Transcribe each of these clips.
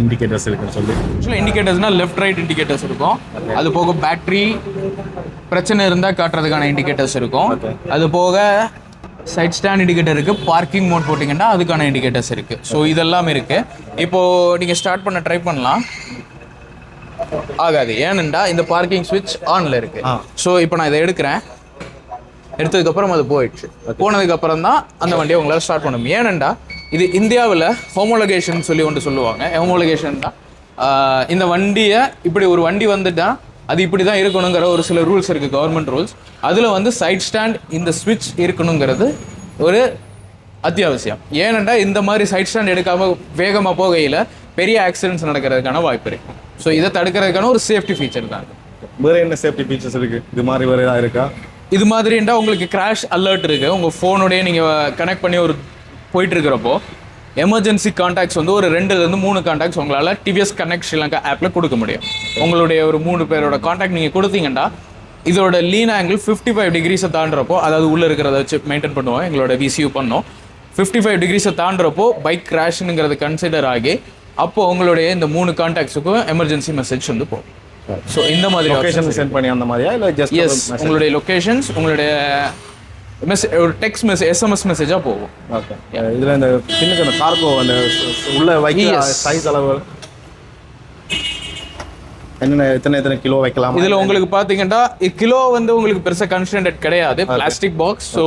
Indicators இருக்குன்னு சொல்லி ஆக்சுவலாக இண்டிகேட்டர்ஸ்னால் லெஃப்ட் ரைட் இண்டிகேட்டர்ஸ் இருக்கும். அது போக பேட்ரி பிரச்சனை இருந்தால் காட்டுறதுக்கான இண்டிகேட்டர்ஸ் இருக்கும். அது போக சைட் ஸ்டாண்ட் இண்டிகேட்டர் இருக்குது. பார்க்கிங் மோட் போட்டிங்கன்னா அதுக்கான இண்டிகேட்டர்ஸ் இருக்குது. ஸோ இதெல்லாம் இருக்குது. இப்போது நீங்கள் ஸ்டார்ட் பண்ண ட்ரை பண்ணலாம். ஆகாது. ஏனெண்டா இந்த பார்க்கிங் ஸ்விட்ச் ஆனில் இருக்குது. ஸோ இப்போ நான் இதை எடுத்ததுக்கப்புறம் அது போயிடுச்சு. போனதுக்கப்புறம் தான் அந்த வண்டியை உங்களால் ஸ்டார்ட் பண்ண முடியும். ஏனெண்டா இது இந்தியாவில் ஹோமோலகேஷன் சொல்லி ஒன்று சொல்லுவாங்க. ஹோமோலகேஷன் தான் இந்த வண்டியை இப்படி ஒரு வண்டி வந்துட்டா அது இப்படி தான் இருக்கணுங்கிற ஒரு சில ரூல்ஸ் இருக்குது, கவர்மெண்ட் ரூல்ஸ். அதில் வந்து சைட் ஸ்டாண்ட் இந்த ஸ்விட்ச் இருக்கணுங்கிறது ஒரு அத்தியாவசியம். ஏனெண்டா இந்த மாதிரி சைட் ஸ்டாண்ட் எடுக்காமல் வேகமாக போகையில் பெரிய ஆக்சிடென்ட்ஸ் நடக்கிறதுக்கான வாய்ப்பு இருக்குது. ஸோ இதை தடுக்கிறதுக்கான ஒரு சேஃப்டி ஃபீச்சர் தான். வேறு என்ன சேஃப்டி ஃபீச்சர்ஸ் இருக்குது? இது மாதிரி வேறு ஏதாவது இருக்கா? இது மாதிரின்றா உங்களுக்கு கிராஷ் அலர்ட் இருக்குது. உங்கள் ஃபோனோடைய நீங்கள் கனெக்ட் பண்ணி ஒரு போயிட்டு இருக்கிறப்போ எமர்ஜென்சி கான்டாக்ட்ஸ் வந்து ஒரு 2லேருந்து 3 கான்டாக்ட்ஸ் உங்களால் டிவிஎஸ் கனெக்ட் ஸ்ரீலங்கா ஆப்பில் கொடுக்க முடியும். உங்களுடைய ஒரு 3 பேரோட கான்டாக்ட் நீங்கள் கொடுத்தீங்கன்னா இதோட லீன் ஆங்கிள் 55 டிகிரிஸை தாண்டுறப்போ, அதாவது உள்ளே இருக்கிறத வச்சு மெயின்டைன் பண்ணுவோம், எங்களோட விசியூ பண்ணோம். 55 டிகிரிஸை தாண்டுறப்போ பைக் கிராஷ்னுங்கிறது கன்சிடர் ஆகி அப்போது உங்களுடைய இந்த 3 கான்டாக்ட்ஸுக்கும் எமர்ஜென்சி மெசேஜ் வந்து போகும். ஸோ இந்த மாதிரி லொகேஷன் சென்ட் பண்ணி அந்த மாதிரியா இல்லை ஜஸ்ட் எஸ் உங்களுடைய லொகேஷன்ஸ் உங்களுடைய ஒரு டெக்ஸ்ட் மெசேஜ் எஸ்எம்எஸ் மெசேஜாக போகும். ஓகே. இதில் இந்த பின்னுக்கு அந்த கார்கோ அந்த உள்ள வைக்க சைஸ் அளவு என்னென்ன எத்தனை கிலோ வைக்கலாம்? இதில் உங்களுக்கு பார்த்தீங்கன்னா கிலோ வந்து உங்களுக்கு பெருசாக கன்ஸ்டன்ட் கிடையாது. Plastic box. So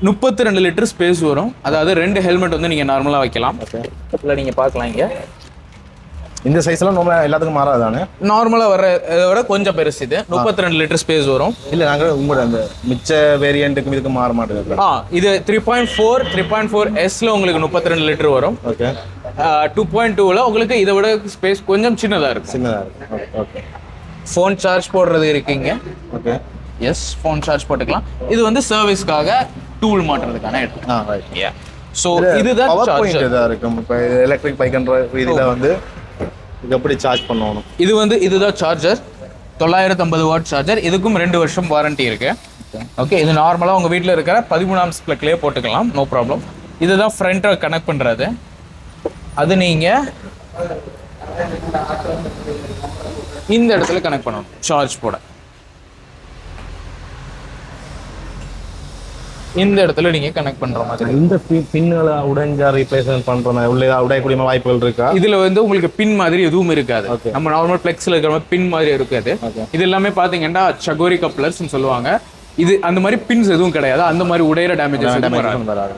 32 litre space வரும். அதாவது 2 ஹெல்மெட் வந்து நீங்கள் நார்மலாக வைக்கலாம். இல்லை நீங்கள் பார்க்கலாம் இங்கே இந்த சைஸ்லாம் நார்மலாக எல்லாத்துக்கும் மாறாதானே? நார்மலாக வர இதை விட கொஞ்சம் பெருசு. இது 32 லிட்டர் ஸ்பேஸ் வரும். இல்லை நாங்கள் உங்களோட அந்த மிச்ச வேரியண்ட்டுக்கு இதுக்கு மாற மாட்டேங்குது. இது 3.4 எஸ்ல உங்களுக்கு 32 லிட்டர் வரும். ஓகே. 2.2ல உங்களுக்கு இதை விட ஸ்பேஸ் கொஞ்சம் சின்னதாக இருக்கும். ஓகே. ஃபோன் சார்ஜ் போடுறது இருக்கீங்க. ஓகே. எஸ், ஃபோன் சார்ஜ் போட்டுக்கலாம். இது வந்து சர்வீஸ்க்காக டூல் மாட்டுறதுக்கான இடம். ரைட். ஸோ இதுதான் பவர் பாயிண்ட் இதாக இருக்கும். இப்போ எலக்ட்ரிக் பைக்ன்ற இதில் வந்து இது எப்படி சார்ஜ் பண்ணணும்? இதுதான் சார்ஜர். 950 watt charger. இதுக்கும் 2 வருஷம் வாரண்டி இருக்கு. ஓகே. இது நார்மலாக உங்கள் வீட்டில் இருக்கிற 13 ஆம்ஸ் ப்ளக்லேயே போட்டுக்கலாம், நோ ப்ராப்ளம். இதுதான் ஃப்ரண்ட்டை கனெக்ட் பண்ணுறது. அது நீங்கள் இந்த இடத்துல கனெக்ட் பண்ணணும் சார்ஜ் போட. இந்த இடத்துல நீங்கள் கனெக்ட் பண்ணுற மாதிரி. இந்த பின்களை உடைஞ்சா ரீப்ளேஸ்மெண்ட் பண்ணுறோம் உள்ள உடையக்கூடிய வாய்ப்புகள் இருக்கா? இதில் வந்து உங்களுக்கு பின் மாதிரி எதுவும் இருக்காது. நம்ம நார்மல் ஃப்ளெக்ஸில் இருக்கிற மாதிரி பின் மாதிரி இருக்காது. இது எல்லாமே பார்த்தீங்கன்னா சகோரி கப்ளர்ஸ்ன்னு சொல்லுவாங்க. இது அந்த மாதிரி பின்ஸ் எதுவும் கிடையாது. அந்த மாதிரி உடையிற டேமேஜஸ் வராது.